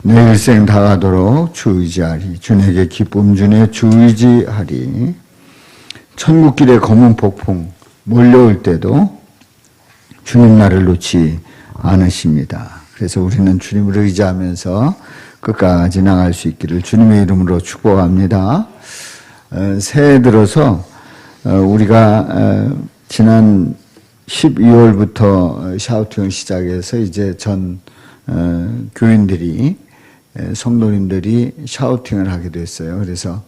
내 일생 다가도록 주 의지하리. 주에게 기쁨 주네 주 의지하리. 천국길에 검은 폭풍 몰려올 때도 주님 나를 놓지 않으십니다. 그래서 우리는 주님을 의지하면서 끝까지 나갈 수 있기를 주님의 이름으로 축복합니다. 새해 들어서 우리가 지난 12월부터 샤우팅을 시작해서 이제 전 교인들이 성도님들이 샤우팅을 하게 됐어요. 그래서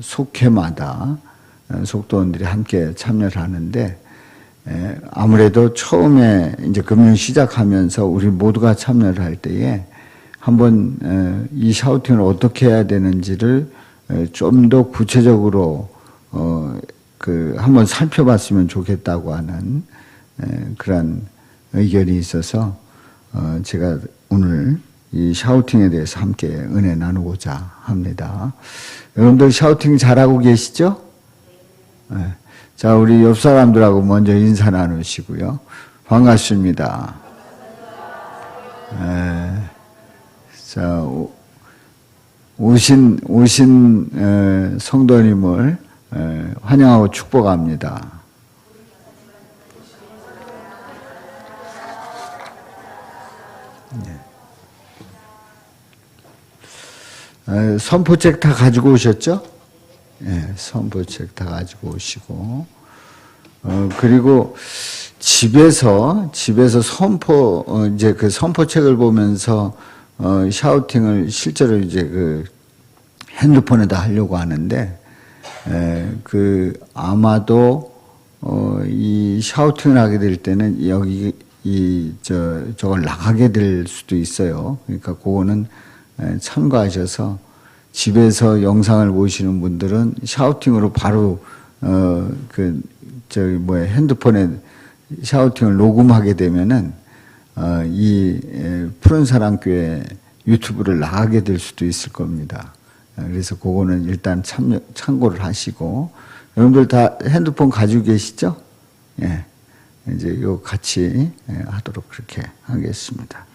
속회마다 속도원들이 함께 참여를 하는데 아무래도 처음에 이제 금융 시작하면서 우리 모두가 참여를 할 때에 한번 이 샤우팅을 어떻게 해야 되는지를 좀 더 구체적으로 한번 살펴봤으면 좋겠다고 하는 그런 의견이 있어서 제가 오늘 이 샤우팅에 대해서 함께 은혜 나누고자 합니다. 여러분들 샤우팅 잘하고 계시죠? 네. 자, 우리 옆 사람들하고 먼저 인사 나누시고요. 반갑습니다. 네. 자, 오신 성도님을 환영하고 축복합니다. 네. 선포책 다 가지고 오셨죠? 네, 선포책 다 가지고 오시고, 그리고 집에서 이제 그 선포책을 보면서, 샤우팅을 실제로 이제 핸드폰에다 하려고 하는데, 아마도, 이 샤우팅을 하게 될 때는 저걸 나가게 될 수도 있어요. 그러니까 그거는 참고하셔서 집에서 영상을 보시는 분들은 샤우팅으로 바로, 핸드폰에 샤우팅을 녹음하게 되면은, 이 푸른사랑교회 유튜브를 나가게 될 수도 있을 겁니다. 그래서 그거는 일단 참고를 하시고, 여러분들 다 핸드폰 가지고 계시죠? 예. 이제 이거 같이 하도록 그렇게 하겠습니다.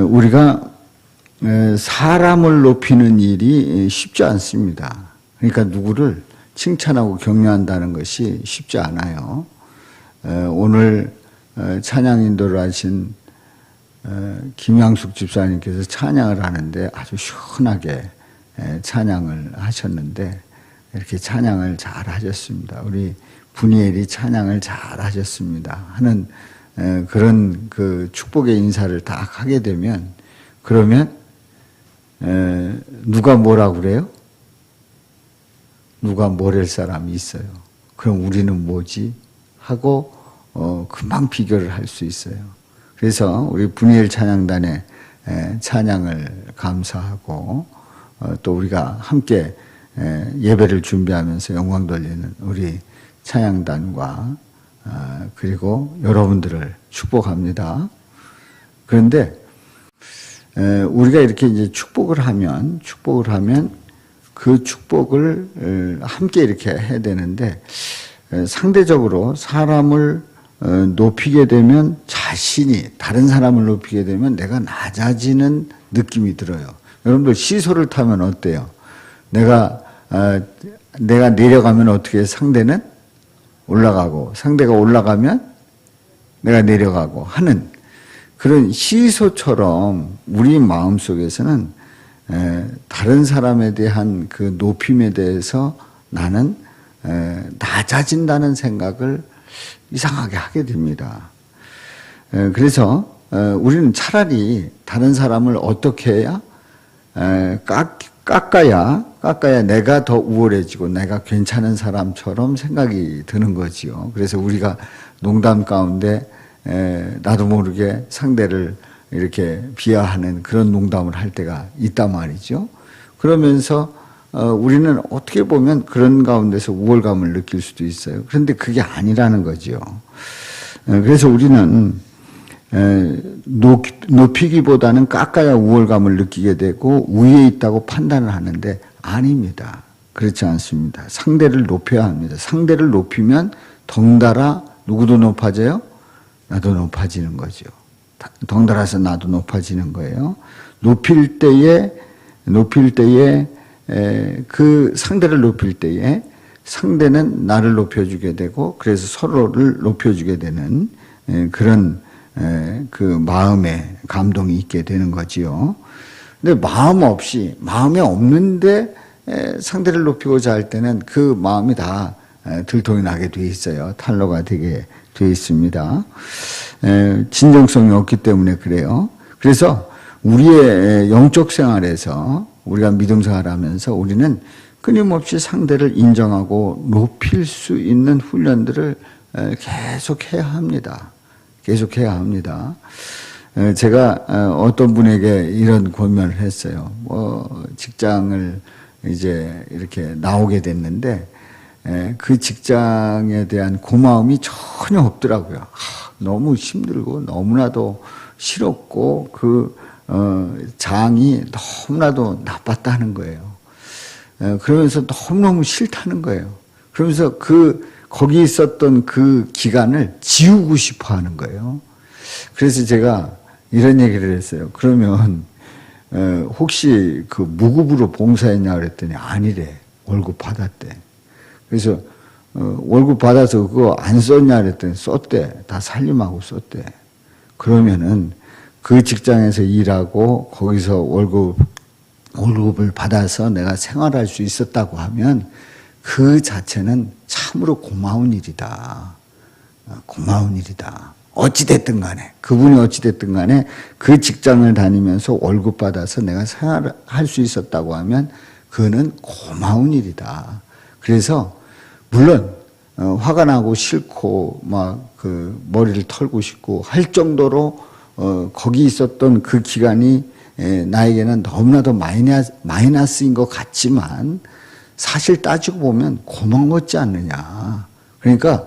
우리가 사람을 높이는 일이 쉽지 않습니다. 그러니까 누구를 칭찬하고 격려한다는 것이 쉽지 않아요. 오늘 찬양 인도를 하신 김양숙 집사님께서 찬양을 하는데 아주 시원하게 찬양을 하셨는데 이렇게 찬양을 잘 하셨습니다. 우리 분이엘이 찬양을 잘 하셨습니다 하는 그런 그 축복의 인사를 딱 하게 되면 그러면 누가 뭐라고 그래요? 누가 뭐랄 사람이 있어요. 그럼 우리는 뭐지? 하고 금방 비교를 할 수 있어요. 그래서 우리 분이엘 찬양단의 찬양을 감사하고 또 우리가 함께 예배를 준비하면서 영광 돌리는 우리 찬양단과 그리고 여러분들을 축복합니다. 그런데 우리가 이렇게 이제 축복을 하면 그 축복을 함께 이렇게 해야 되는데 상대적으로 사람을 높이게 되면 자신이 다른 사람을 높이게 되면 내가 낮아지는 느낌이 들어요. 여러분들 시소를 타면 어때요? 내가 내려가면 어떻게 상대는 올라가고 상대가 올라가면 내가 내려가고 하는 그런 시소처럼 우리 마음속에서는 다른 사람에 대한 그 높임에 대해서 나는 낮아진다는 생각을 이상하게 하게 됩니다. 그래서 우리는 차라리 다른 사람을 어떻게 해야 깎아야 내가 더 우월해지고 내가 괜찮은 사람처럼 생각이 드는 거지요. 그래서 우리가 농담 가운데 나도 모르게 상대를 이렇게 비하하는 그런 농담을 할 때가 있단 말이죠. 그러면서 우리는 어떻게 보면 그런 가운데서 우월감을 느낄 수도 있어요. 그런데 그게 아니라는 거죠. 그래서 우리는 높이기보다는 깎아야 우월감을 느끼게 되고 위에 있다고 판단을 하는데 아닙니다. 그렇지 않습니다. 상대를 높여야 합니다. 상대를 높이면 덩달아 누구도 높아져요? 나도 높아지는 거죠. 덩달아서 나도 높아지는 거예요. 높일 때에 그 상대를 높일 때에 상대는 나를 높여주게 되고 그래서 서로를 높여주게 되는 그런 그 마음의 감동이 있게 되는 거지요. 근데 마음이 없는데 상대를 높이고자 할 때는 그 마음이 다 들통이 나게 돼 있어요. 탄로가 되게 돼 있습니다. 진정성이 없기 때문에 그래요. 그래서 우리의 영적 생활에서 우리가 믿음 생활하면서 우리는 끊임없이 상대를 인정하고 높일 수 있는 훈련들을 계속해야 합니다. 계속해야 합니다. 제가 어떤 분에게 이런 권면을 했어요. 직장을 이제 이렇게 나오게 됐는데 그 직장에 대한 고마움이 전혀 없더라고요. 너무 힘들고 너무나도 싫었고 그 장이 너무나도 나빴다는 거예요. 그러면서 너무너무 싫다는 거예요. 그러면서 거기 있었던 그 기간을 지우고 싶어 하는 거예요. 그래서 제가 이런 얘기를 했어요. 그러면 혹시 그 무급으로 봉사했냐 그랬더니 아니래. 월급 받았대. 그래서 월급 받아서 그거 안 썼냐 그랬더니 썼대. 다 살림하고 썼대. 그러면은 그 직장에서 일하고 거기서 월급을 받아서 내가 생활할 수 있었다고 하면 그 자체는 참으로 고마운 일이다. 고마운 일이다. 어찌됐든 간에 그분이 어찌됐든 간에 그 직장을 다니면서 월급 받아서 내가 생활할 수 있었다고 하면 그거는 고마운 일이다. 그래서 물론 화가 나고 싫고 막 그 머리를 털고 싶고 할 정도로 거기 있었던 그 기간이 나에게는 너무나도 마이너스인 것 같지만 사실 따지고 보면 고마운 것지 않느냐. 그러니까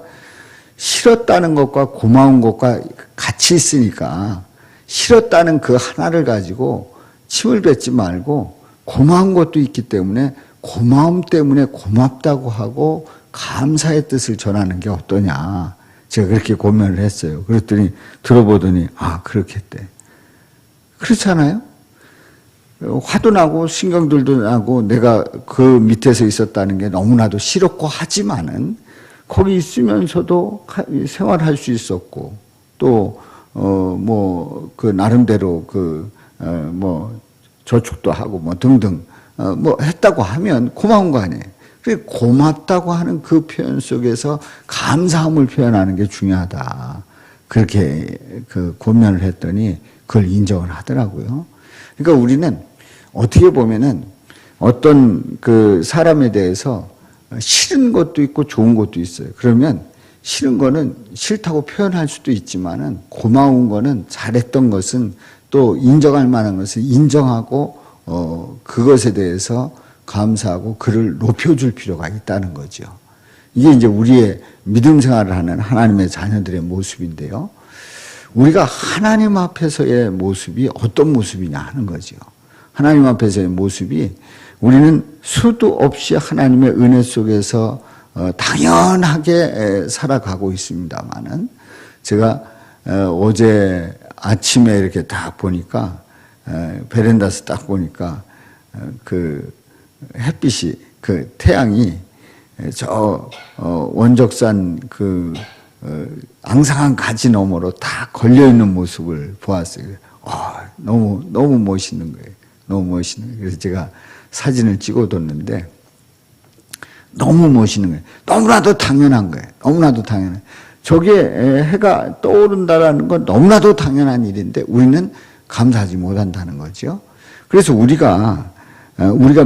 싫었다는 것과 고마운 것과 같이 있으니까 싫었다는 그 하나를 가지고 침을 뱉지 말고 고마운 것도 있기 때문에 고마움 때문에 고맙다고 하고 감사의 뜻을 전하는 게 어떠냐. 제가 그렇게 고민을 했어요. 그랬더니 들어보더니 그렇겠대. 그렇잖아요? 화도 나고 신경들도 나고 내가 그 밑에서 있었다는 게 너무나도 싫었고 하지만은 거기 있으면서도 생활할 수 있었고 또 그 나름대로 저축도 하고 뭐 등등 했다고 하면 고마운 거 아니에요. 고맙다고 하는 그 표현 속에서 감사함을 표현하는 게 중요하다. 그렇게 그 고면을 했더니 그걸 인정을 하더라고요. 그러니까 우리는 어떻게 보면은 어떤 그 사람에 대해서 싫은 것도 있고 좋은 것도 있어요. 그러면 싫은 거는 싫다고 표현할 수도 있지만은 고마운 거는 잘했던 것은 또 인정할 만한 것을 인정하고 그것에 대해서 감사하고 그를 높여줄 필요가 있다는 거죠. 이게 이제 우리의 믿음 생활을 하는 하나님의 자녀들의 모습인데요. 우리가 하나님 앞에서의 모습이 어떤 모습이냐 하는 거죠. 하나님 앞에서의 모습이 우리는 수도 없이 하나님의 은혜 속에서 당연하게 살아가고 있습니다만은 제가 어제 아침에 이렇게 딱 보니까 베란다에서 딱 보니까 그 햇빛이 그 태양이 저 원적산 그 앙상한 가지 너머로 다 걸려 있는 모습을 보았어요. 너무 멋있는 거예요. 너무 멋있는 거예요. 그래서 제가 사진을 찍어뒀는데 너무 멋있는 거예요. 너무나도 당연한 거예요. 너무나도 당연해. 저게 해가 떠오른다라는 건 너무나도 당연한 일인데 우리는 감사하지 못한다는 거죠. 그래서 우리가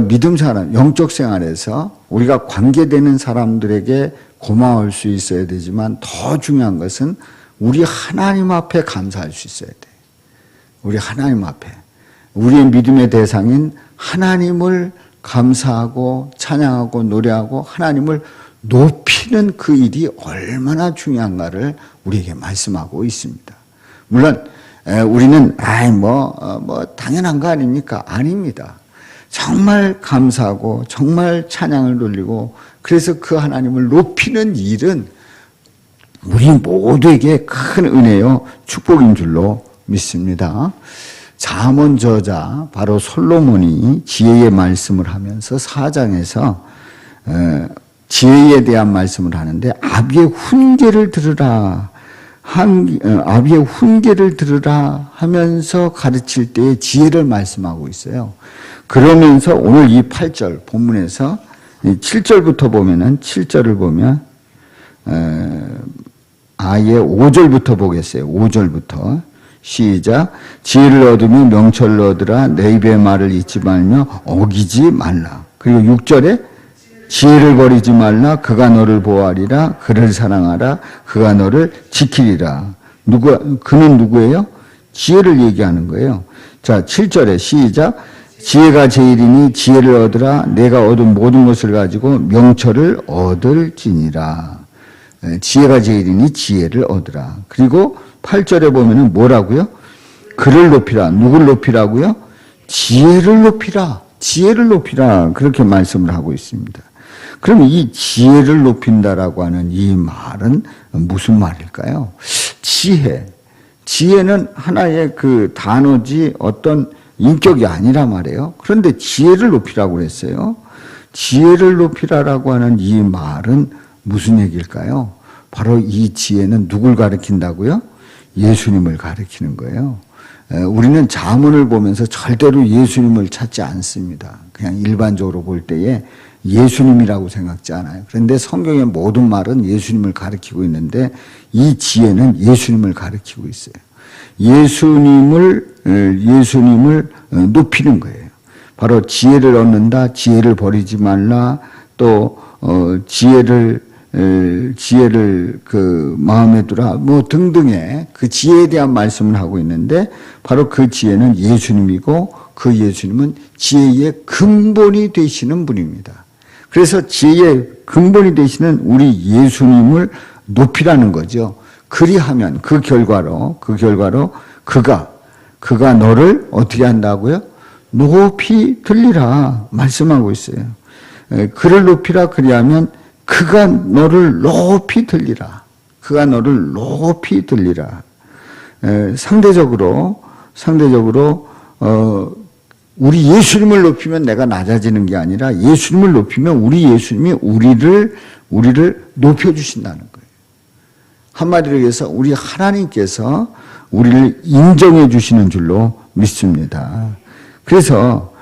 믿음 생활, 영적 생활에서 우리가 관계되는 사람들에게 고마울 수 있어야 되지만 더 중요한 것은 우리 하나님 앞에 감사할 수 있어야 돼. 우리 하나님 앞에. 우리의 믿음의 대상인 하나님을 감사하고 찬양하고 노래하고 하나님을 높이는 그 일이 얼마나 중요한가를 우리에게 말씀하고 있습니다. 물론 우리는 당연한 거 아닙니까? 아닙니다. 정말 감사하고 정말 찬양을 돌리고 그래서 그 하나님을 높이는 일은 우리 모두에게 큰 은혜요 축복인 줄로 믿습니다. 잠언 저자 바로 솔로몬이 지혜의 말씀을 하면서 4장에서 지혜에 대한 말씀을 하는데 아비의 훈계를 들으라. 아비의 훈계를 들으라 하면서 가르칠 때의 지혜를 말씀하고 있어요. 그러면서 오늘 이 8절 본문에서 7절부터 보면은 7절을 보면 아예 5절부터 보겠어요. 5절부터 시작. 지혜를 얻으며 명철을 얻으라. 내 입의 말을 잊지 말며 어기지 말라. 그리고 6절에 지혜를 버리지 말라. 그가 너를 보호하리라. 그를 사랑하라. 그가 너를 지키리라. 그는 누구예요? 지혜를 얘기하는 거예요. 자, 7절에 시작. 지혜가 제일이니 지혜를 얻으라. 내가 얻은 모든 것을 가지고 명철을 얻을지니라. 지혜가 제일이니 지혜를 얻으라. 그리고 8절에 보면은 뭐라고요? 그를 높이라. 누굴 높이라고요? 지혜를 높이라. 지혜를 높이라. 그렇게 말씀을 하고 있습니다. 그럼 이 지혜를 높인다라고 하는 이 말은 무슨 말일까요? 지혜. 지혜는 하나의 그 단어지 어떤 인격이 아니라 말이에요. 그런데 지혜를 높이라고 그랬어요. 지혜를 높이라라고 하는 이 말은 무슨 얘기일까요? 바로 이 지혜는 누굴 가리킨다고요? 예수님을 가리키는 거예요. 우리는 잠언을 보면서 절대로 예수님을 찾지 않습니다. 그냥 일반적으로 볼 때에 예수님이라고 생각지 않아요. 그런데 성경의 모든 말은 예수님을 가리키고 있는데 이 지혜는 예수님을 가리키고 있어요. 예수님을 높이는 거예요. 바로 지혜를 얻는다, 지혜를 버리지 말라, 또 지혜를 그 마음에 두라, 뭐 등등의 그 지혜에 대한 말씀을 하고 있는데 바로 그 지혜는 예수님이고 그 예수님은 지혜의 근본이 되시는 분입니다. 그래서 지혜의 근본이 되시는 우리 예수님을 높이라는 거죠. 그리하면 그 결과로 그가 너를 어떻게 한다고요? 높이 들리라 말씀하고 있어요. 그를 높이라 그리하면 그가 너를 높이 들리라. 그가 너를 높이 들리라. 상대적으로 우리 예수님을 높이면 내가 낮아지는 게 아니라 예수님을 높이면 우리 예수님이 우리를 높여주신다는 거예요. 한마디로 해서 우리 하나님께서 우리를 인정해 주시는 줄로 믿습니다. 그래서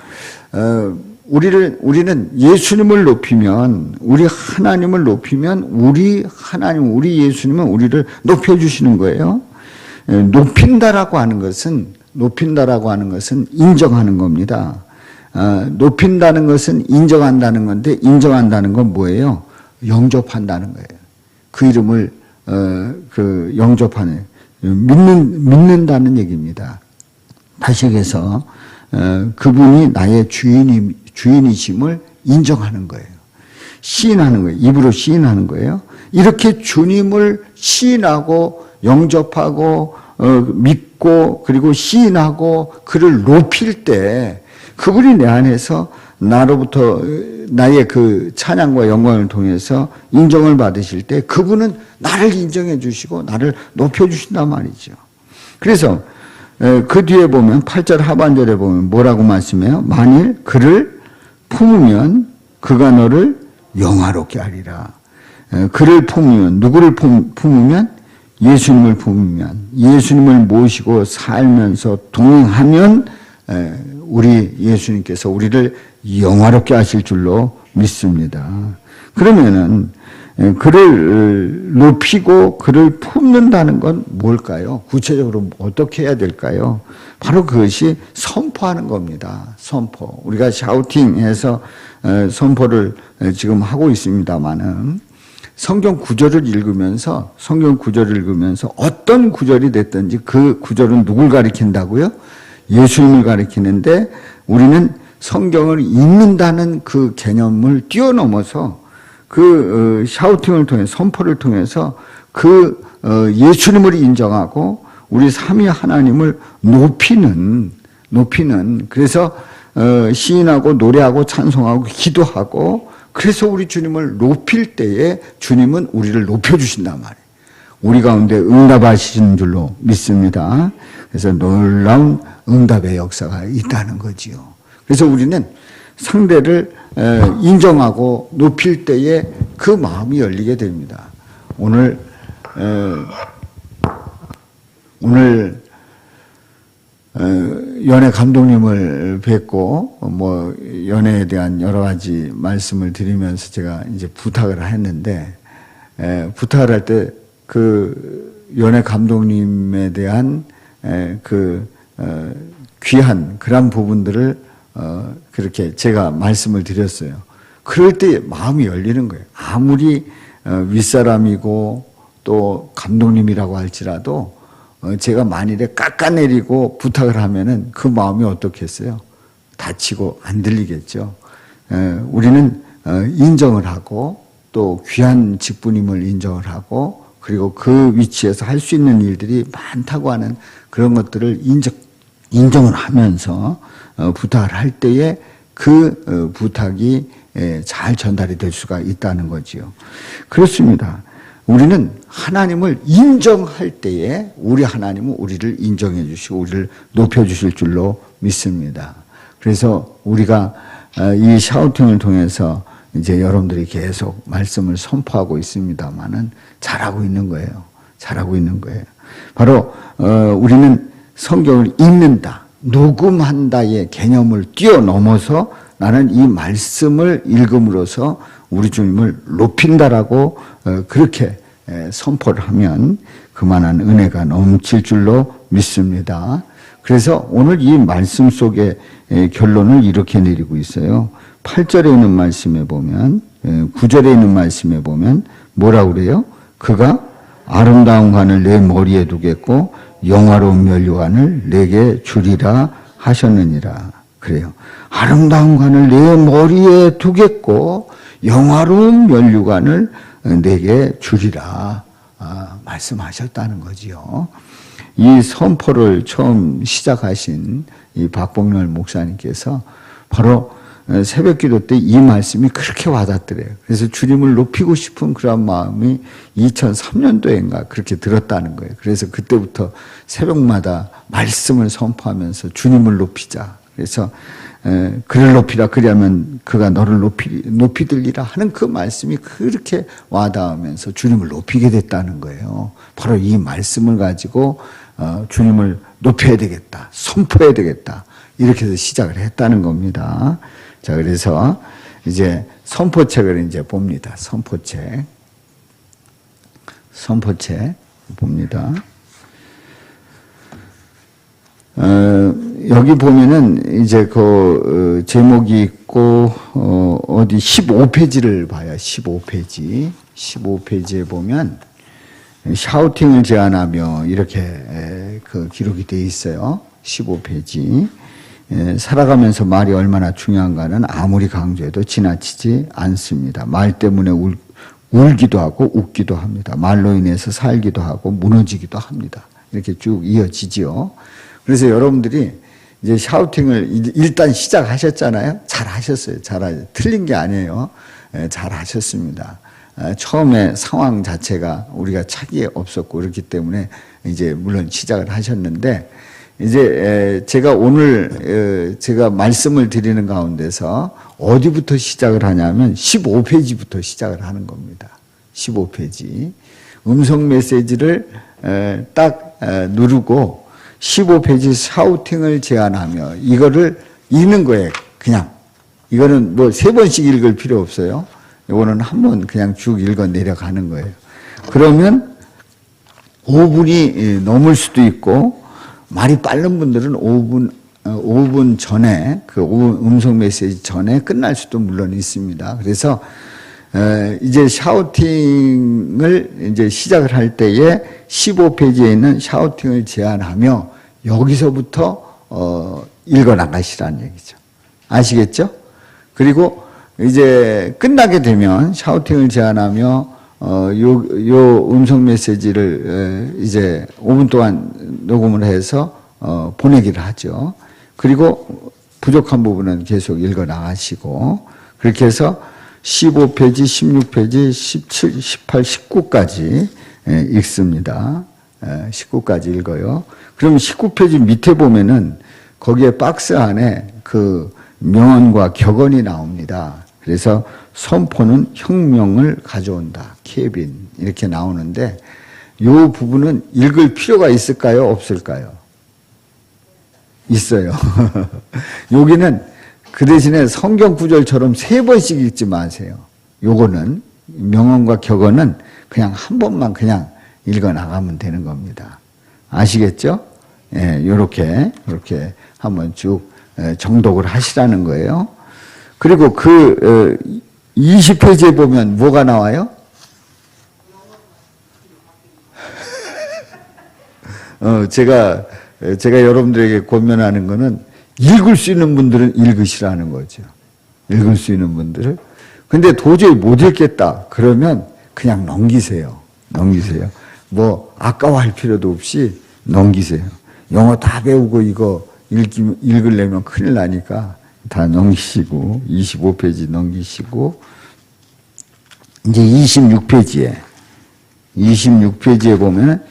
우리는 예수님을 높이면, 우리 하나님을 높이면 우리 예수님은 우리를 높여주시는 거예요. 높인다라고 하는 것은 인정하는 겁니다. 높인다는 것은 인정한다는 건데, 인정한다는 건 뭐예요? 영접한다는 거예요. 그 이름을, 영접하는, 믿는다는 얘기입니다. 다시 해서, 그분이 나의 주인이심을 인정하는 거예요. 시인하는 거예요. 입으로 시인하는 거예요. 이렇게 주님을 시인하고 영접하고 믿고 그리고 시인하고 그를 높일 때 그분이 내 안에서 나로부터 나의 그 찬양과 영광을 통해서 인정을 받으실 때 그분은 나를 인정해 주시고 나를 높여 주신단 말이죠. 그래서 그 뒤에 보면 8절 하반절에 보면 뭐라고 말씀해요? 만일 그를 품으면 그가 너를 영화롭게 하리라. 그를 품으면, 누구를 품으면? 예수님을 품으면, 예수님을 모시고 살면서 동행하면 우리 예수님께서 우리를 영화롭게 하실 줄로 믿습니다. 그러면은 그를 높이고 그를 품는다는 건 뭘까요? 구체적으로 어떻게 해야 될까요? 바로 그것이 선포하는 겁니다. 선포. 우리가 샤우팅해서 선포를 지금 하고 있습니다만은 성경 구절을 읽으면서 어떤 구절이 됐든지 그 구절은 누굴 가리킨다고요? 예수님을 가리키는데 우리는 성경을 읽는다는 그 개념을 뛰어넘어서 그 샤우팅을 통해 선포를 통해서 그 예수님을 인정하고 우리 삼위 하나님을 높이는 그래서 시인하고 노래하고 찬송하고 기도하고 그래서 우리 주님을 높일 때에 주님은 우리를 높여주신단 말이에요. 우리 가운데 응답하시는 줄로 믿습니다. 그래서 놀라운 응답의 역사가 있다는 거지요. 그래서 우리는 상대를 인정하고 높일 때에 그 마음이 열리게 됩니다. 오늘 연애 감독님을 뵙고 뭐 연애에 대한 여러 가지 말씀을 드리면서 제가 이제 부탁을 했는데, 부탁을 할 때 그 연애 감독님에 대한 귀한 그런 부분들을 그렇게 제가 말씀을 드렸어요. 그럴 때 마음이 열리는 거예요. 아무리 윗사람이고 또 감독님이라고 할지라도 제가 만일에 깎아내리고 부탁을 하면은 그 마음이 어떻겠어요? 다치고 안 들리겠죠. 우리는 인정을 하고 또 귀한 직분임을 인정을 하고, 그리고 그 위치에서 할 수 있는 일들이 많다고 하는 그런 것들을 인정을 하면서 부탁을 할 때에 그 부탁이 잘 전달이 될 수가 있다는 거지요. 그렇습니다. 우리는 하나님을 인정할 때에 우리 하나님은 우리를 인정해 주시고 우리를 높여 주실 줄로 믿습니다. 그래서 우리가 이 샤우팅을 통해서 이제 여러분들이 계속 말씀을 선포하고 있습니다만은 잘하고 있는 거예요. 잘하고 있는 거예요. 바로 우리는 성경을 읽는다, 녹음한다의 개념을 뛰어넘어서 나는 이 말씀을 읽음으로써 우리 주님을 높인다라고 그렇게 선포를 하면 그만한 은혜가 넘칠 줄로 믿습니다. 그래서 오늘 이 말씀 속의 결론을 이렇게 내리고 있어요. 8절에 있는 말씀에 보면, 9절에 있는 말씀에 보면 뭐라고 그래요? 그가 아름다운 관을 내 머리에 두겠고 영화로운 면류관을 내게 주리라 하셨느니라. 그래요. 아름다운 관을 내 머리에 두겠고 영화로운 면류관을 내게 주리라 말씀하셨다는 거지요. 이 선포를 처음 시작하신 이 박봉렬 목사님께서 바로 새벽기도 때 이 말씀이 그렇게 와닿더래요. 그래서 주님을 높이고 싶은 그런 마음이 2003년도인가 그렇게 들었다는 거예요. 그래서 그때부터 새벽마다 말씀을 선포하면서 주님을 높이자. 그래서 그를 높이라, 그리하면 그가 너를 높이들리라 하는 그 말씀이 그렇게 와닿으면서 주님을 높이게 됐다는 거예요. 바로 이 말씀을 가지고 주님을 높여야 되겠다, 선포해야 되겠다, 이렇게 해서 시작을 했다는 겁니다. 자, 그래서 이제 선포책을 이제 봅니다. 선포책 봅니다. 여기 보면은 이제 그 제목이 있고 어디 15페이지를 봐요. 15페이지에 보면 샤우팅을 제안하며 이렇게 그 기록이 되어 있어요. 15페이지. 살아가면서 말이 얼마나 중요한가는 아무리 강조해도 지나치지 않습니다. 말 때문에 울기도 하고 웃기도 합니다. 말로 인해서 살기도 하고 무너지기도 합니다. 이렇게 쭉 이어지지요. 그래서 여러분들이 이제 샤우팅을 일단 시작하셨잖아요. 잘 하셨어요. 틀린 게 아니에요. 잘 하셨습니다. 처음에 상황 자체가 우리가 차기에 없었고 그렇기 때문에 이제 물론 시작을 하셨는데, 이제 제가 오늘 제가 말씀을 드리는 가운데서 어디부터 시작을 하냐면 15페이지부터 시작을 하는 겁니다. 15페이지. 음성 메시지를 딱 누르고 15페이지 샤우팅을 제안하며 이거를 읽는 거예요. 그냥. 이거는 뭐 3번씩 읽을 필요 없어요. 이거는 한 번 그냥 쭉 읽어 내려가는 거예요. 그러면 5분이 넘을 수도 있고, 말이 빠른 분들은 5분 전에, 그 음성 메시지 전에 끝날 수도 물론 있습니다. 그래서 이제 샤우팅을 이제 시작을 할 때에 15페이지에 있는 샤우팅을 제안하며 여기서부터 읽어 나가시라는 얘기죠. 아시겠죠? 그리고 이제 끝나게 되면 샤우팅을 제안하며 요 음성 메시지를 이제 5분 동안 녹음을 해서 보내기를 하죠. 그리고 부족한 부분은 계속 읽어 나가시고, 그렇게 해서 15페이지, 16페이지, 17, 18, 19까지 읽습니다. 19까지 읽어요. 그럼 19페이지 밑에 보면은 거기에 박스 안에 그 명언과 격언이 나옵니다. 그래서 선포는 혁명을 가져온다. 케빈 이렇게 나오는데 이 부분은 읽을 필요가 있을까요? 없을까요? 있어요. 여기는 그 대신에 성경 구절처럼 3번씩 읽지 마세요. 요거는 명언과 격언은 그냥 한 번만 그냥 읽어 나가면 되는 겁니다. 아시겠죠? 예, 요렇게 한번 쭉 정독을 하시라는 거예요. 그리고 그 20페이지에 보면 뭐가 나와요? 제가 여러분들에게 권면하는 거는 읽을 수 있는 분들은 읽으시라는 거죠. 읽을 수 있는 분들을. 근데 도저히 못 읽겠다. 그러면 그냥 넘기세요. 뭐 아까워할 필요도 없이 넘기세요. 영어 다 배우고 이거 읽으려면 큰일 나니까 다 넘기시고 25페이지 넘기시고 이제 26페이지에 보면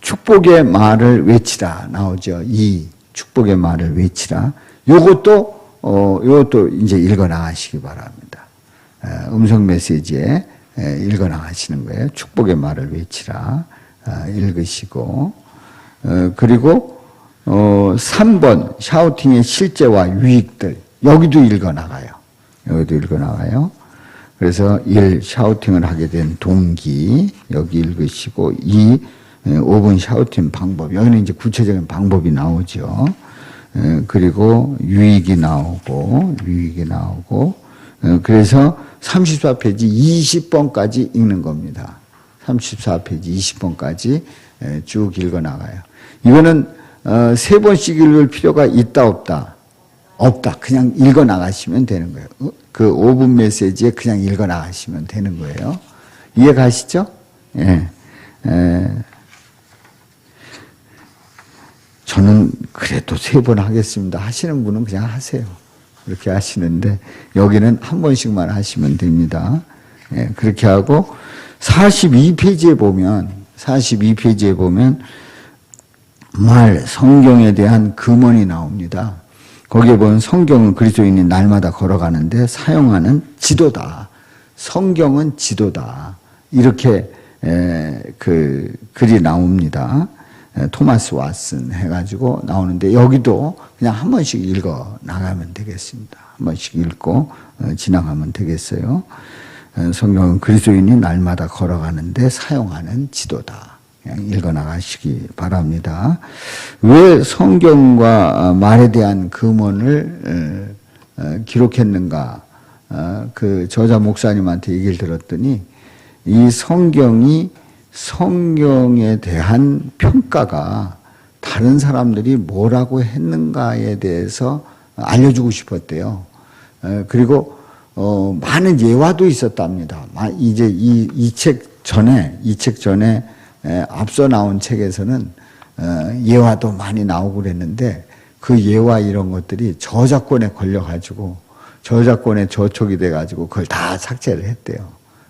축복의 말을 외치라 나오죠. 이 축복의 말을 외치라. 요것도 이제 읽어 나가시기 바랍니다. 음성 메시지에 읽어 나가시는 거예요. 축복의 말을 외치라. 읽으시고 그리고 3번 샤우팅의 실제와 유익들 여기도 읽어 나가요. 그래서 1. 샤우팅을 하게 된 동기 여기 읽으시고 2. 5분 샤우팅 방법 여기는 이제 구체적인 방법이 나오죠. 그리고 유익이 나오고 그래서 34페이지 20번까지 읽는 겁니다. 34페이지 20번까지 쭉 읽어 나가요. 이거는 3번씩 읽을 필요가 있다 없다? 없다. 그냥 읽어 나가시면 되는 거예요. 그 5분 메시지에 그냥 읽어 나가시면 되는 거예요. 이해 가시죠? 예. 저는 그래도 3번 하겠습니다. 하시는 분은 그냥 하세요. 그렇게 하시는데 여기는 한 번씩만 하시면 됩니다. 예, 그렇게 하고 42페이지에 보면 성경에 대한 금언이 나옵니다. 거기에 보면 성경은 그리스도인이 날마다 걸어가는데 사용하는 지도다. 성경은 지도다. 이렇게 그 글이 나옵니다. 토마스 왓슨 해가지고 나오는데 여기도 그냥 한 번씩 읽어 나가면 되겠습니다. 한 번씩 읽고 지나가면 되겠어요. 성경은 그리스도인이 날마다 걸어가는데 사용하는 지도다. 그냥 읽어 나가시기 바랍니다. 왜 성경과 말에 대한 금언을 기록했는가? 그 저자 목사님한테 얘기를 들었더니 이 성경에 대한 평가가 다른 사람들이 뭐라고 했는가에 대해서 알려주고 싶었대요. 그리고 많은 예화도 있었답니다. 이제 이 책 전에 앞서 나온 책에서는 예화도 많이 나오고 그랬는데 그 예화 이런 것들이 저작권에 걸려가지고 저작권에 저촉이 돼가지고 그걸 다 삭제를 했대요.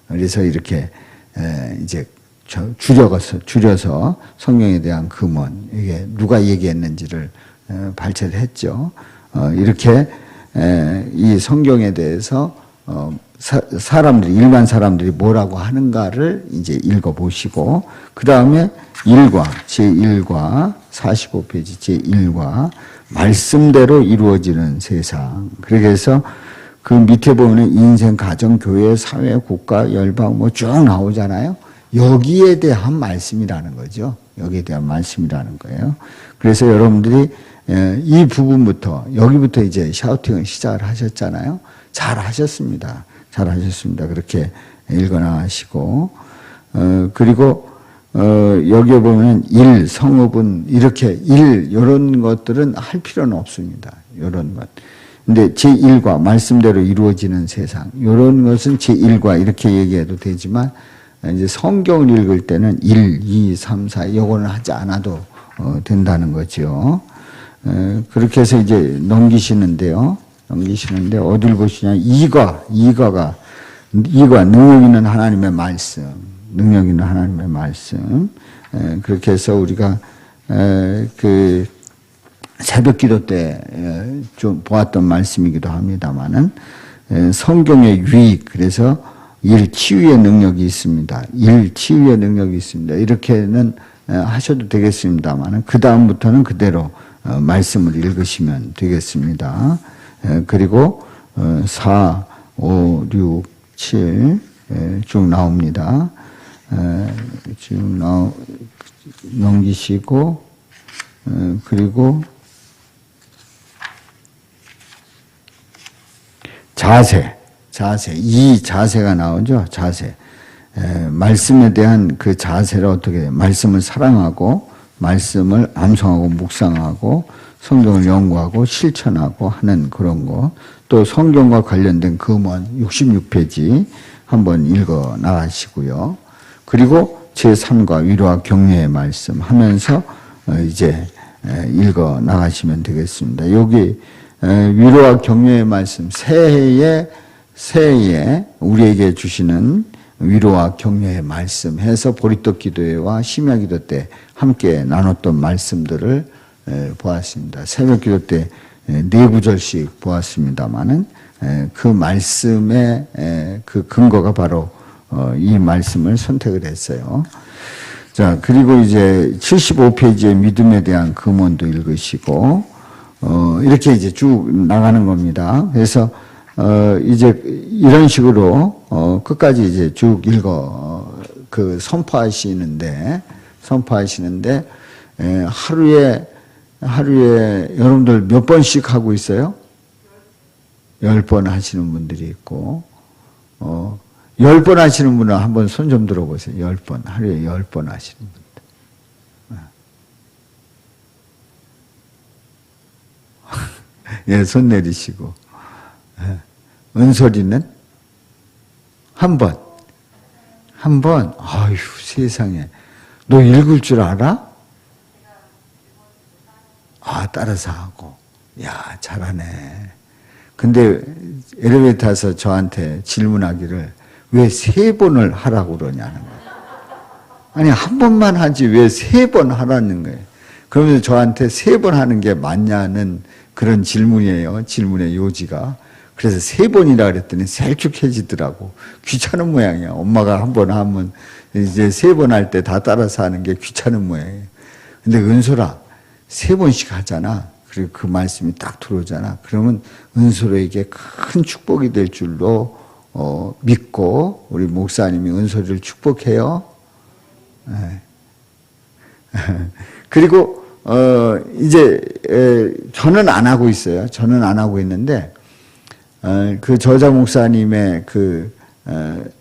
그래서 이렇게 이제 줄여서 성경에 대한 금원 이게 누가 얘기했는지를 발췌를 했죠. 이렇게 이 성경에 대해서 일반 사람들이 뭐라고 하는가를 이제 읽어보시고 그 다음에 제1과 45페이지 제1과 말씀대로 이루어지는 세상. 그래서 그 밑에 보면 인생, 가정, 교회, 사회, 국가, 열방 뭐 쭉 나오잖아요. 여기에 대한 말씀이라는 거죠. 여기에 대한 말씀이라는 거예요. 그래서 여러분들이 이 부분부터 여기부터 이제 샤우팅을 시작을 하셨잖아요. 잘 하셨습니다. 그렇게 읽어나가시고 그리고 여기에 보면 성읍은 이렇게 이런 것들은 할 필요는 없습니다. 이런 것. 근데 제1과 말씀대로 이루어지는 세상 이런 것은 제1과 이렇게 얘기해도 되지만 이제 성경을 읽을 때는 1, 2, 3, 4 이거는 하지 않아도 된다는 거죠. 그렇게 해서 이제 넘기시는데 어딜 보시냐? 2과 능력 있는 하나님의 말씀. 그렇게 해서 우리가 그 새벽 기도 때 좀 보았던 말씀이기도 합니다만은 성경의 유익, 그래서 일 치유의 능력이 있습니다. 일 치유의 능력이 있습니다. 이렇게는 하셔도 되겠습니다만은 그 다음부터는 그대로 말씀을 읽으시면 되겠습니다. 그리고 4, 5, 6, 7 쭉 나옵니다. 쭉 넘기시고 그리고 자세, 이 자세가 나오죠. 자세. 말씀에 대한 그 자세를 어떻게 말씀을 사랑하고 말씀을 암송하고 묵상하고 성경을 연구하고 실천하고 하는 그런 거. 또 성경과 관련된 금원 66페이지 한번 읽어 나가시고요. 그리고 제3과 위로와 격려의 말씀 하면서 이제 읽어 나가시면 되겠습니다. 여기 위로와 격려의 말씀, 새해에 우리에게 주시는 위로와 격려의 말씀 해서 보리떡 기도회와 심야 기도 때 함께 나눴던 말씀들을 보았습니다. 새벽 기도 때 4구절씩 보았습니다만은 그 말씀의 그 근거가 바로 이 말씀을 선택을 했어요. 자, 그리고 이제 75페이지의 믿음에 대한 금원도 읽으시고, 이렇게 이제 쭉 나가는 겁니다. 그래서, 이제 이런 식으로, 끝까지 이제 쭉 선포하시는데, 하루에 여러분들 몇 번씩 하고 있어요? 10번 하시는 분들이 있고, 10번 하시는 분은 한번 손 좀 들어보세요. 10번. 하루에 10번 하시는 분들. 예, 손 내리시고. 은솔이는? 한 번. 아휴, 세상에. 너 읽을 줄 알아? 따라서 하고. 야, 잘하네. 근데 엘리베이터에서 저한테 질문하기를 왜 3번을 하라고 그러냐는 거예요. 아니, 한 번만 하지 왜 3번 하라는 거예요. 그러면서 저한테 3번 하는 게 맞냐는 그런 질문이에요. 질문의 요지가. 그래서 3번이라 그랬더니 셀쭉해지더라고. 귀찮은 모양이야. 엄마가 한 번 하면 이제 3번 할 때 다 따라서 하는 게 귀찮은 모양이에요. 근데 은솔아, 3번씩 하잖아. 그리고 그 말씀이 딱 들어오잖아. 그러면 은솔에게 큰 축복이 될 줄로 믿고 우리 목사님이 은솔이를 축복해요. 네. 그리고 이제 저는 안 하고 있어요. 저는 안 하고 있는데 그 저자 목사님의 그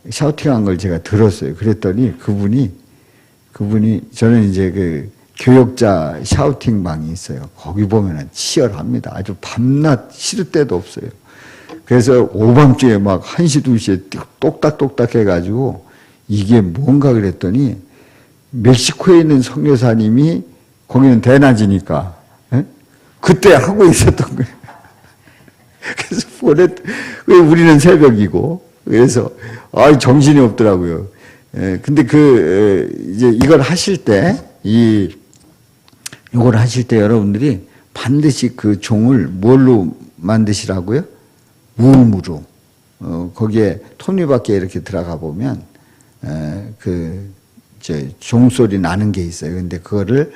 샤우팅한 걸 제가 들었어요. 그랬더니 그분이 저는 이제 그 교역자 샤우팅 방이 있어요. 거기 보면은 치열합니다. 아주 밤낮 쉬를 때도 없어요. 그래서 오밤중에 막 1시, 2시에 똑딱똑딱 해가지고 이게 뭔가 그랬더니 멕시코에 있는 선교사님이 거기는 대낮이니까 그때 하고 있었던 거예요. 그래서 왜 우리는 새벽이고 그래서 정신이 없더라고요. 근데 이제 이걸 하실 때 이걸 하실 때 여러분들이 반드시 그 종을 뭘로 만드시라고요? 무음으로. 거기에 톱니바퀴에 이렇게 들어가 보면, 종소리 나는 게 있어요. 근데 그거를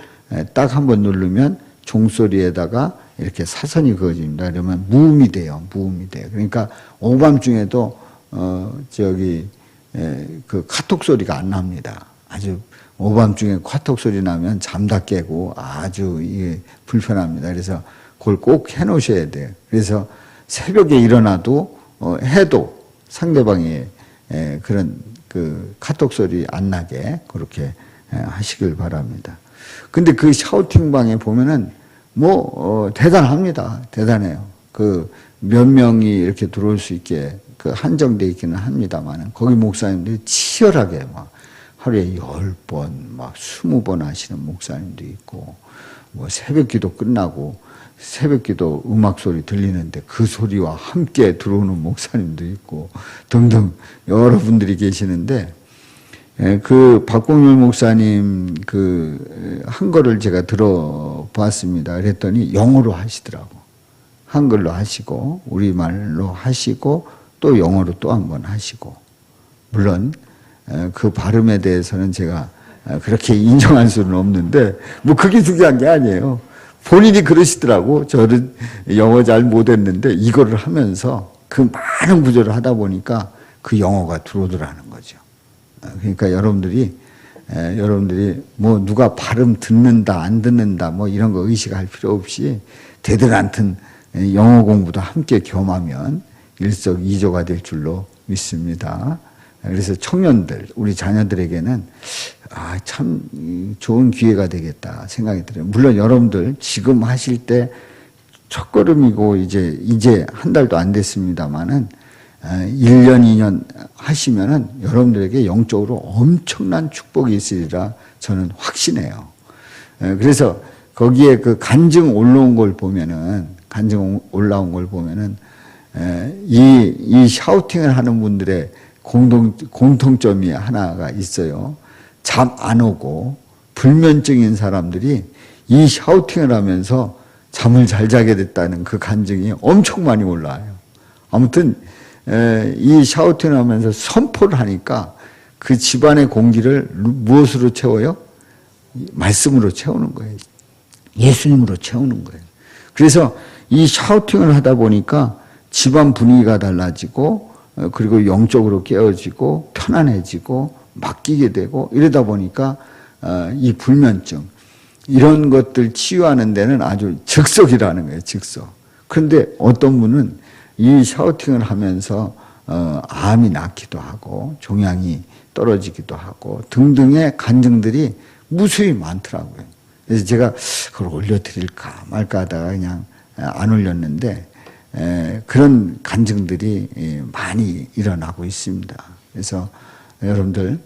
딱 한번 누르면 종소리에다가 이렇게 사선이 그어집니다. 그러면 무음이 돼요. 그러니까 오밤중에도, 그 카톡 소리가 안 납니다. 아주 오밤중에 카톡 소리 나면 잠다 깨고 아주 이게 불편합니다. 그래서 그걸 꼭 해놓으셔야 돼요. 그래서 새벽에 일어나도 해도 상대방이 그런 그 카톡 소리 안 나게 그렇게 하시길 바랍니다. 근데 그 샤우팅방에 보면은 대단합니다. 대단해요. 그 몇 명이 이렇게 들어올 수 있게 그 한정돼 있기는 합니다만은 거기 목사님들이 치열하게 막 하루에 10번, 막 20번 하시는 목사님도 있고, 새벽 기도 끝나고, 새벽 기도 음악 소리 들리는데 그 소리와 함께 들어오는 목사님도 있고, 등등 여러분들이 계시는데, 그 박봉률 목사님 한 거를 제가 들어봤습니다. 그랬더니 영어로 하시더라고. 한글로 하시고 우리말로 하시고 또 영어로 또 한 번 하시고. 물론 그 발음에 대해서는 제가 그렇게 인정할 수는 없는데 뭐 그게 중요한 게 아니에요. 본인이 그러시더라고. 저는 영어 잘 못했는데 이거를 하면서 그 많은 구절을 하다 보니까 그 영어가 들어오더라는 거죠. 그러니까 여러분들이 뭐 누가 발음 듣는다 안 듣는다 뭐 이런 거 의식할 필요 없이 대들한튼 영어 공부도 함께 겸하면 일석이조가 될 줄로 믿습니다. 그래서 청년들, 우리 자녀들에게는 참 좋은 기회가 되겠다 생각이 들어요. 물론 여러분들 지금 하실 때 첫걸음이고 이제 한 달도 안 됐습니다만은 1년, 2년 하시면은 여러분들에게 영적으로 엄청난 축복이 있으리라 저는 확신해요. 그래서 거기에 그 간증 올라온 걸 보면은, 이 샤우팅을 하는 분들의 공통점이 하나가 있어요. 잠 안 오고 불면증인 사람들이 이 샤우팅을 하면서 잠을 잘 자게 됐다는 그 간증이 엄청 많이 올라와요. 아무튼 이 샤우팅을 하면서 선포를 하니까 그 집안의 공기를 무엇으로 채워요? 말씀으로 채우는 거예요. 예수님으로 채우는 거예요. 그래서 이 샤우팅을 하다 보니까 집안 분위기가 달라지고 그리고 영적으로 깨어지고 편안해지고 맡기게 되고 이러다 보니까 이 불면증 이런 것들 치유하는 데는 아주 즉석이라는 거예요. 즉석. 그런데 어떤 분은 이 샤우팅을 하면서 암이 낫기도 하고 종양이 떨어지기도 하고 등등의 간증들이 무수히 많더라고요. 그래서 제가 그걸 올려드릴까 말까 하다가 그냥 안 올렸는데 그런 간증들이 많이 일어나고 있습니다. 그래서 여러분들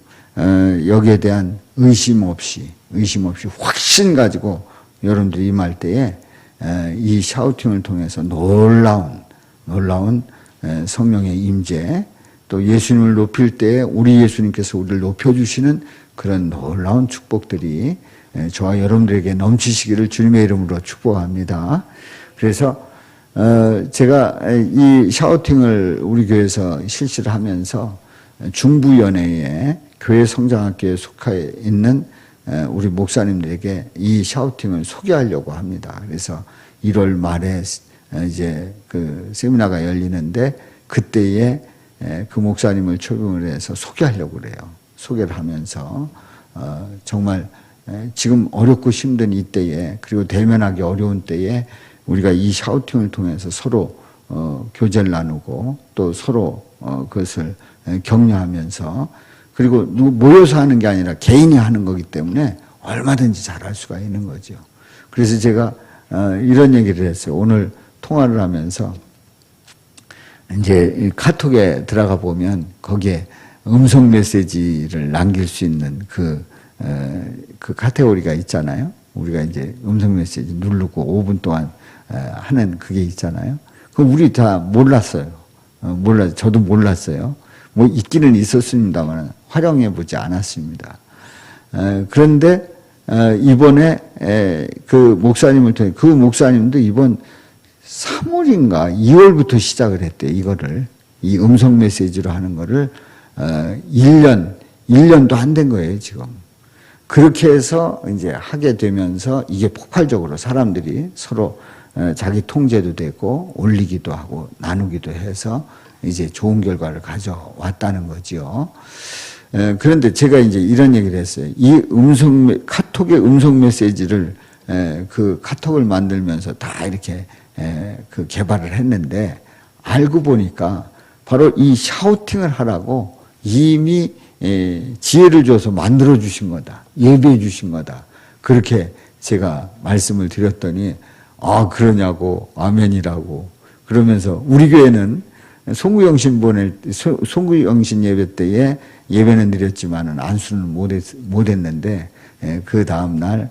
여기에 대한 의심 없이 확신 가지고 여러분들이 임할 때에 이 샤우팅을 통해서 놀라운 성령의 임재 또 예수님을 높일 때에 우리 예수님께서 우리를 높여주시는 그런 놀라운 축복들이 저와 여러분들에게 넘치시기를 주님의 이름으로 축복합니다. 그래서 제가 이 샤우팅을 우리 교회에서 실시를 하면서 중부연회에 교회 성장학교에 속해 있는 우리 목사님들에게 이 샤우팅을 소개하려고 합니다. 그래서 1월 말에 이제 그 세미나가 열리는데 그때에 그 목사님을 초빙을 해서 소개하려고 그래요. 소개를 하면서 정말 지금 어렵고 힘든 이때에 그리고 대면하기 어려운 때에 우리가 이 샤우팅을 통해서 서로 교제를 나누고 또 서로 그것을 격려하면서 그리고 모여서 하는 게 아니라 개인이 하는 거기 때문에 얼마든지 잘할 수가 있는 거죠. 그래서 제가 이런 얘기를 했어요. 오늘 통화를 하면서 이제 카톡에 들어가 보면 거기에 음성 메시지를 남길 수 있는 그 카테고리가 있잖아요. 우리가 이제 음성 메시지 누르고 5분 동안 하는 그게 있잖아요. 그럼 우리 다 몰랐어요. 저도 몰랐어요. 뭐 있기는 있었습니다만 활용해 보지 않았습니다. 그런데 이번에 그 목사님을 통해 그 목사님도 이번 3월인가 2월부터 시작을 했대요. 이거를 이 음성 메시지로 하는 거를 1년도 안 된 거예요, 지금. 그렇게 해서 이제 하게 되면서 이게 폭발적으로 사람들이 서로 자기 통제도 되고 올리기도 하고 나누기도 해서 이제 좋은 결과를 가져왔다는 거죠. 그런데 제가 이제 이런 얘기를 했어요. 이 카톡의 음성 메시지를 그 카톡을 만들면서 다 이렇게 그 개발을 했는데 알고 보니까 바로 이 샤우팅을 하라고 이미 지혜를 줘서 만들어 주신 거다. 예비해 주신 거다. 그렇게 제가 말씀을 드렸더니 그러냐고 아멘이라고 그러면서 우리 교회는 송구영신 예배 때에 예배는 드렸지만은 안수는 못했는데 그 다음 날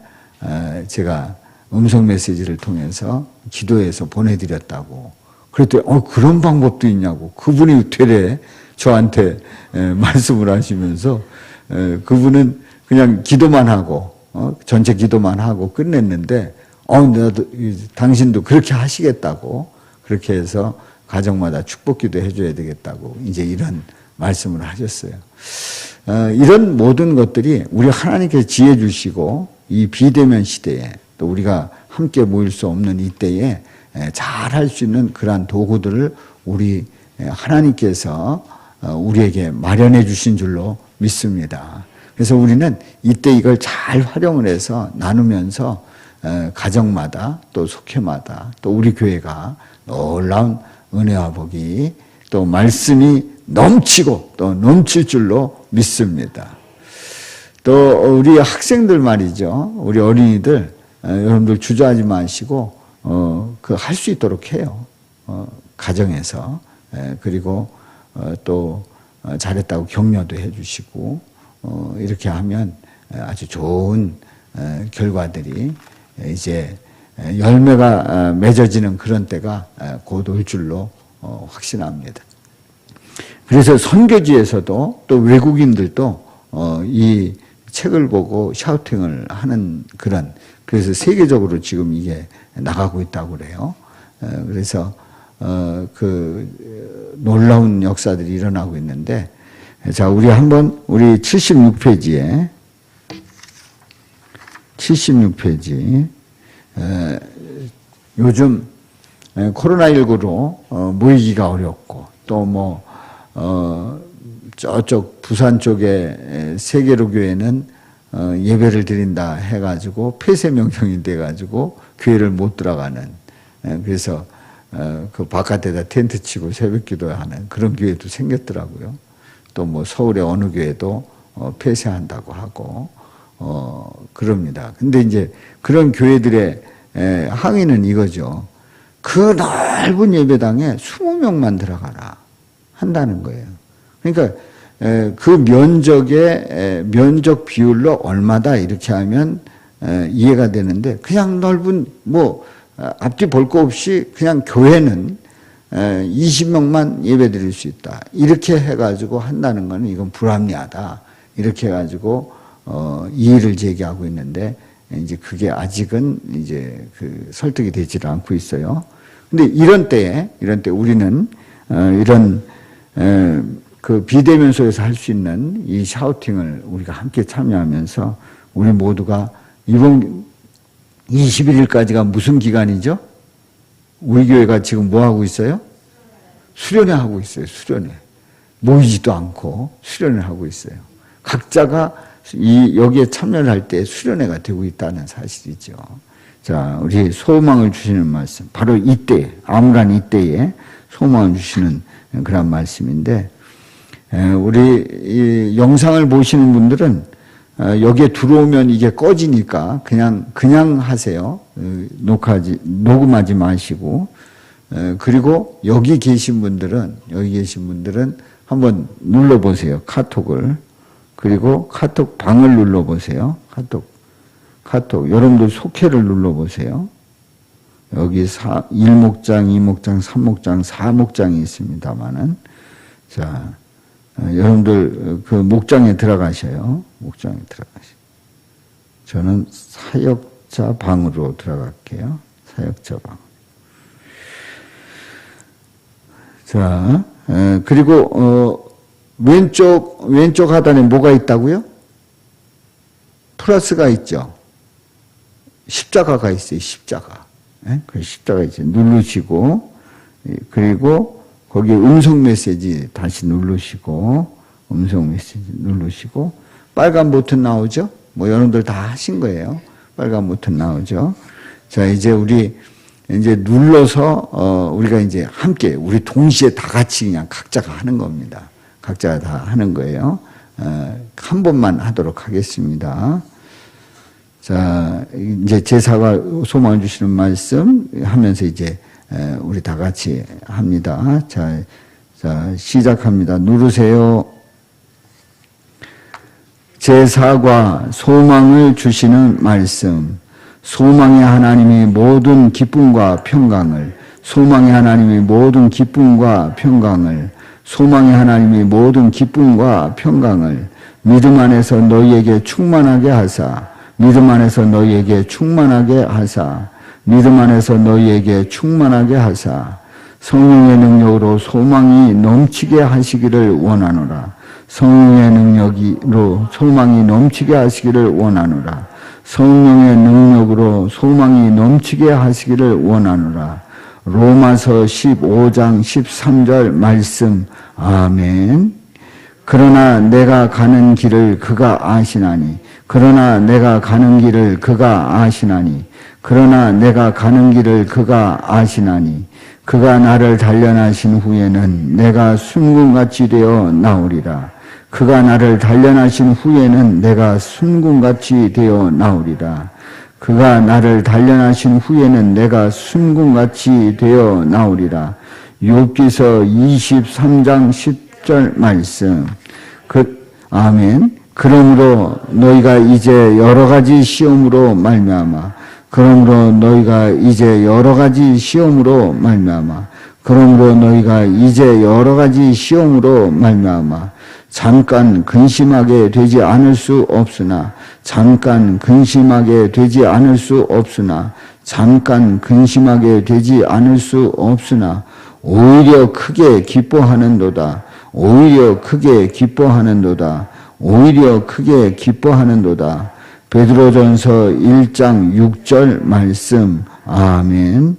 제가 음성 메시지를 통해서 기도해서 보내드렸다고. 그랬더니 그런 방법도 있냐고 그분이 되레 저한테 말씀을 하시면서 그분은 그냥 기도만 하고 전체 기도만 하고 끝냈는데 나도 당신도 그렇게 하시겠다고 그렇게 해서 가정마다 축복기도 해줘야 되겠다고 이제 이런 말씀을 하셨어요. 이런 모든 것들이 우리 하나님께서 지혜 주시고 이 비대면 시대에 또 우리가 함께 모일 수 없는 이때에 잘 할 수 있는 그러한 도구들을 우리 하나님께서 우리에게 마련해 주신 줄로 믿습니다. 그래서 우리는 이때 이걸 잘 활용을 해서 나누면서 가정마다 또 속회마다 또 우리 교회가 놀라운 은혜와 복이 또 말씀이 넘치고 또 넘칠 줄로 믿습니다. 또 우리 학생들 말이죠. 우리 어린이들 여러분들 주저하지 마시고 그 할 수 있도록 해요. 가정에서 그리고 또 잘했다고 격려도 해주시고 이렇게 하면 아주 좋은 결과들이 이제 열매가 맺어지는 그런 때가 곧 올 줄로 확신합니다. 그래서 선교지에서도 또 외국인들도 이 책을 보고 샤우팅을 하는 그래서 세계적으로 지금 이게 나가고 있다고 그래요. 그래서 그 놀라운 역사들이 일어나고 있는데, 자, 우리 76페이지에 요즘 코로나19로 모이기가 어렵고 또 저쪽 부산 쪽에 세계로 교회는 예배를 드린다 해가지고 폐쇄 명령이 돼가지고 교회를 못 들어가는, 그래서 그 바깥에다 텐트 치고 새벽 기도하는 그런 교회도 생겼더라고요. 또 서울의 어느 교회도 폐쇄한다고 하고 그럽니다. 근데 이제 그런 교회들의 항의는 이거죠. 그 넓은 예배당에 20명만 들어가라 한다는 거예요. 그러니까 그 면적 비율로 얼마다 이렇게 하면 이해가 되는데, 그냥 넓은 앞뒤 볼 거 없이 그냥 교회는 20명만 예배 드릴 수 있다 이렇게 해가지고 한다는 거는 이건 불합리하다 이렇게 해가지고 이의를 제기하고 있는데, 이제 그게 아직은 이제 그 설득이 되지를 않고 있어요. 근데 이런 때에 우리는 이런 그 비대면 속에서 할 수 있는 이 샤우팅을 우리가 함께 참여하면서 우리 모두가 이번 21일까지가 무슨 기간이죠? 우리 교회가 지금 뭐 하고 있어요? 수련회 하고 있어요. 수련회. 모이지도 않고 수련회 하고 있어요. 각자가 여기에 참여를 할 때 수련회가 되고 있다는 사실이죠. 자, 우리 소망을 주시는 말씀. 바로 이때, 암울한 이때에 소망을 주시는 그런 말씀인데, 우리 이 영상을 보시는 분들은 여기에 들어오면 이게 꺼지니까 그냥 하세요. 녹음하지 마시고. 그리고 여기 계신 분들은 한번 눌러보세요. 카톡을. 그리고 카톡 방을 눌러보세요. 카톡. 여러분들 속회를 눌러보세요. 여기 1목장, 2목장, 3목장, 4목장이 있습니다만은. 자, 여러분들 그 목장에 들어가셔요. 목장에 들어가셔요. 저는 사역자 방으로 들어갈게요. 사역자 방. 자, 그리고 왼쪽 하단에 뭐가 있다고요? 플러스가 있죠. 십자가가 있어요. 십자가. 그 십자가 있어요. 누르시고, 그리고 거기 음성 메시지 다시 누르시고, 빨간 버튼 나오죠? 여러분들 다 하신 거예요. 빨간 버튼 나오죠? 자, 이제 이제 눌러서, 우리가 이제 함께, 우리 동시에 다 같이 그냥 각자가 하는 겁니다. 각자가 다 하는 거예요. 한 번만 하도록 하겠습니다. 자, 이제 제사가 소망을 주시는 말씀 하면서 이제 우리 다 같이 합니다. 자, 시작합니다. 누르세요. 제사과 소망을 주시는 말씀. 소망의 하나님이 모든 기쁨과 평강을, 소망의 하나님이 모든 기쁨과 평강을, 소망의 하나님이 모든 기쁨과 평강을 믿음 안에서 너희에게 충만하게 하사 믿음 안에서 너희에게 충만하게 하사 믿음 안에서 너희에게 충만하게 하사 성령의 능력으로 소망이 넘치게 하시기를 원하노라. 성령의 능력으로 소망이 넘치게 하시기를 원하노라. 성령의 능력으로 소망이 넘치게 하시기를 원하노라. 로마서 15장 13절 말씀. 아멘. 그러나 내가 가는 길을 그가 아시나니 그러나 내가 가는 길을 그가 아시나니 그러나 내가 가는 길을 그가 아시나니 그가 나를 단련하신 후에는 내가 순금같이 되어 나오리라. 그가 나를 단련하신 후에는 내가 순금같이 되어 나오리라. 그가 나를 단련하신 후에는 내가 순금같이 되어 나오리라. 욥기서 23장 10절 말씀. 아멘. 그러므로 너희가 이제 여러 가지 시험으로 말미암아 그러므로 너희가 이제 여러 가지 시험으로 말미암아 그러므로 너희가 이제 여러 가지 시험으로 말미암아 잠깐 근심하게 되지 않을 수 없으나 잠깐 근심하게 되지 않을 수 없으나 잠깐 근심하게 되지 않을 수 없으나 오히려 크게 기뻐하는도다. 오히려 크게 기뻐하는도다. 오히려 크게 기뻐하는도다. 베드로전서 1장 6절 말씀. 아멘.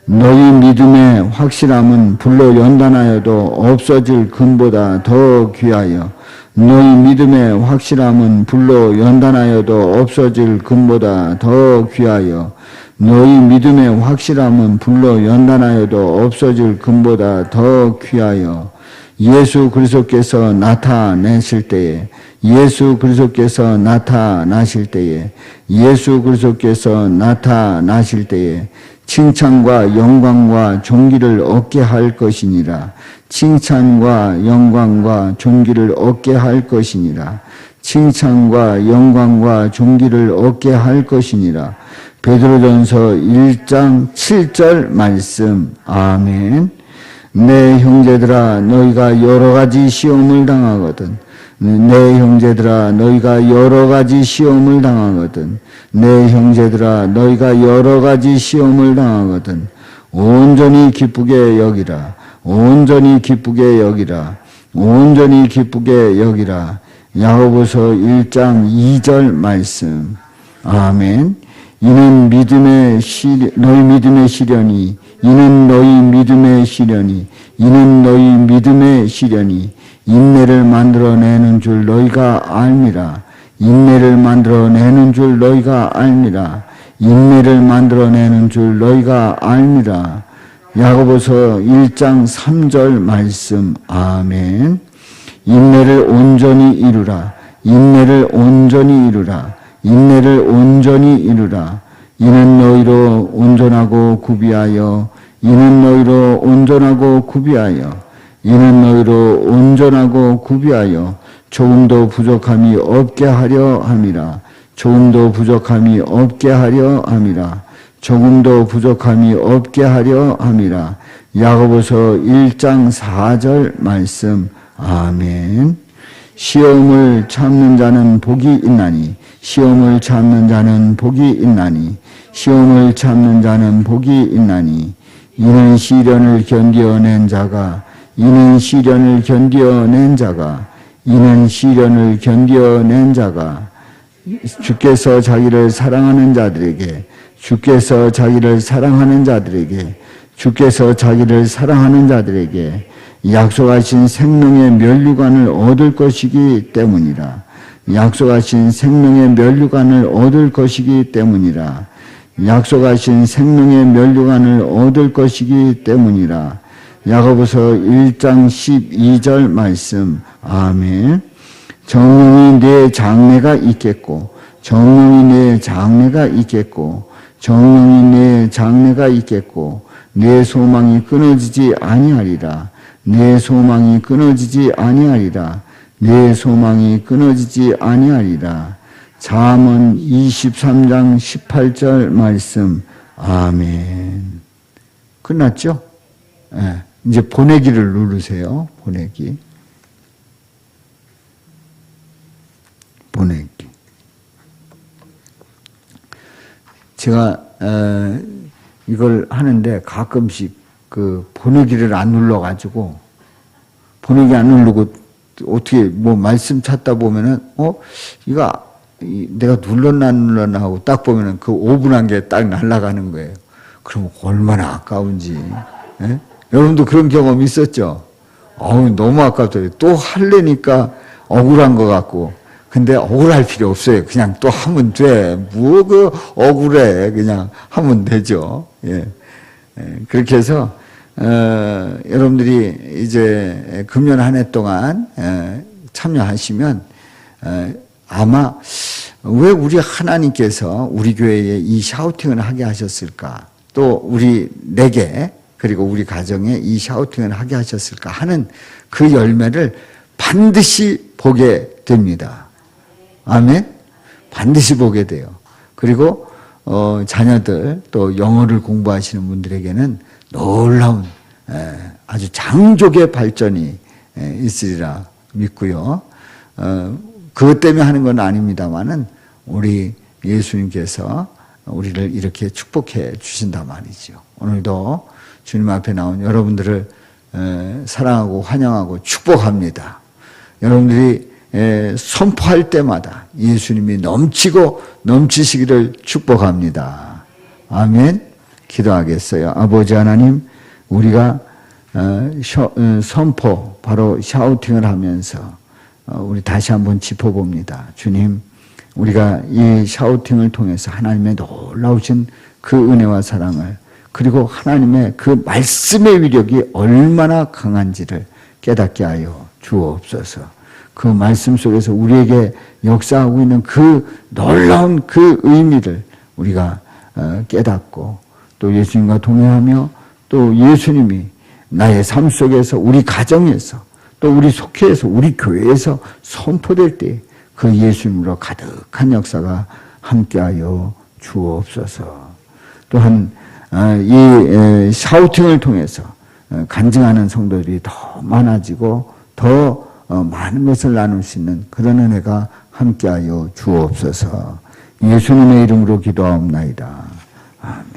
너희 믿음의 확실함은 불로 연단하여도 없어질 금보다 더 귀하여 너희 믿음의 확실함은 불로 연단하여도 없어질 금보다 더 귀하여 너희 믿음의 확실함은 불로 연단하여도 없어질 금보다 더 귀하여 예수 그리스도께서 나타내실 때에 예수 그리스도께서 나타나실 때에 예수 그리스도께서 나타나실 때에 칭찬과 영광과 존귀를 얻게 할 것이니라. 칭찬과 영광과 존귀를 얻게 할 것이니라. 칭찬과 영광과 존귀를 얻게 할 것이니라. 베드로전서 1장 7절 말씀. 아멘. 내 형제들아 너희가 여러 가지 시험을 당하거든 내 형제들아 너희가 여러 가지 시험을 당하거든 내 형제들아 너희가 여러 가지 시험을 당하거든 온전히 기쁘게 여기라 온전히 기쁘게 여기라 온전히 기쁘게 여기라. 야고보서 1장 2절 말씀. 아멘. 이는 너희 믿음의 시련이 이는 너희 믿음의 시련이 이는 너희 믿음의 시련이 인내를 만들어내는 줄 너희가 알미라. 인내를 만들어내는 줄 너희가 알미라. 인내를 만들어내는 줄 너희가 알미라. 야고보서 1장 3절 말씀. 아멘. 인내를 온전히 이루라. 인내를 온전히 이루라. 인내를 온전히 이루라. 이는 너희로 온전하고 구비하여 이는 너희로 온전하고 구비하여 이는 너희로 온전하고 구비하여 조금도 부족함이 없게 하려 함이라. 조금도 부족함이 없게 하려 함이라. 조금도 부족함이 없게 하려 함이라. 야고보서 1장 4절 말씀. 아멘. 시험을 참는 자는 복이 있나니 시험을 참는 자는 복이 있나니 시험을 참는 자는 복이 있나니 이는 시련을 견디어낸 자가 이는 시련을 견디어낸 자가 이는 시련을 견디어낸 자가 주께서 자기를 사랑하는 자들에게 주께서 자기를 사랑하는 자들에게 주께서 자기를 사랑하는 자들에게 약속하신 생명의 면류관을 얻을 것이기 때문이라. 약속하신 생명의 면류관을 얻을 것이기 때문이라. 약속하신 생명의 면류관을 얻을 것이기 때문이라. 야고보서 1장 12절 말씀. 아멘. 정령이 내 장래가 있겠고 정령이 내 장래가 있겠고 정령이 내 장래가 있겠고 내 소망이 끊어지지 아니하리라. 내 소망이 끊어지지 아니하리라. 내 소망이 끊어지지 아니하리라. 잠언 23장 18절 말씀. 아멘. 끝났죠? 네. 이제 보내기를 누르세요. 보내기. 보내기. 제가 이걸 하는데 가끔씩 그 보내기를 안 눌러가지고 보내기 안 누르고 어떻게 뭐 말씀 찾다 보면은 이거 내가 눌렀나 안 눌렀나 하고 딱 보면은 그 5분 한 게 딱 날아가는 거예요. 그럼 얼마나 아까운지. 예? 여러분도 그런 경험 있었죠? 너무 아깝더라고요. 또 하려니까 억울한 것 같고. 근데 억울할 필요 없어요. 그냥 또 하면 돼. 뭐 그 억울해. 그냥 하면 되죠. 예. 그렇게 해서 여러분들이 이제 금년 한 해 동안 참여하시면 아마 왜 우리 하나님께서 우리 교회에 이 샤우팅을 하게 하셨을까? 또 내게 그리고 우리 가정에 이 샤우팅을 하게 하셨을까 하는 그 열매를 반드시 보게 됩니다. 아멘? 반드시 보게 돼요. 그리고 자녀들 또 영어를 공부하시는 분들에게는 놀라운 아주 장족의 발전이 있으리라 믿고요. 그것 때문에 하는 건 아닙니다만은 우리 예수님께서 우리를 이렇게 축복해 주신단 말이죠. 오늘도 주님 앞에 나온 여러분들을 사랑하고 환영하고 축복합니다. 여러분들이 선포할 때마다 예수님이 넘치고 넘치시기를 축복합니다. 아멘. 기도하겠어요. 아버지 하나님, 우리가 선포, 바로 샤우팅을 하면서 우리 다시 한번 짚어봅니다. 주님, 우리가 이 샤우팅을 통해서 하나님의 놀라우신 그 은혜와 사랑을, 그리고 하나님의 그 말씀의 위력이 얼마나 강한지를 깨닫게 하여 주옵소서. 그 말씀 속에서 우리에게 역사하고 있는 그 놀라운 그 의미를 우리가 깨닫고 또 예수님과 동행하며 또 예수님이 나의 삶 속에서 우리 가정에서 또 우리 속회에서 우리 교회에서 선포될 때 그 예수님으로 가득한 역사가 함께하여 주옵소서. 또한 이 샤우팅을 통해서 간증하는 성도들이 더 많아지고 더 많은 것을 나눌 수 있는 그런 은혜가 함께하여 주옵소서. 예수님의 이름으로 기도하옵나이다. 아멘.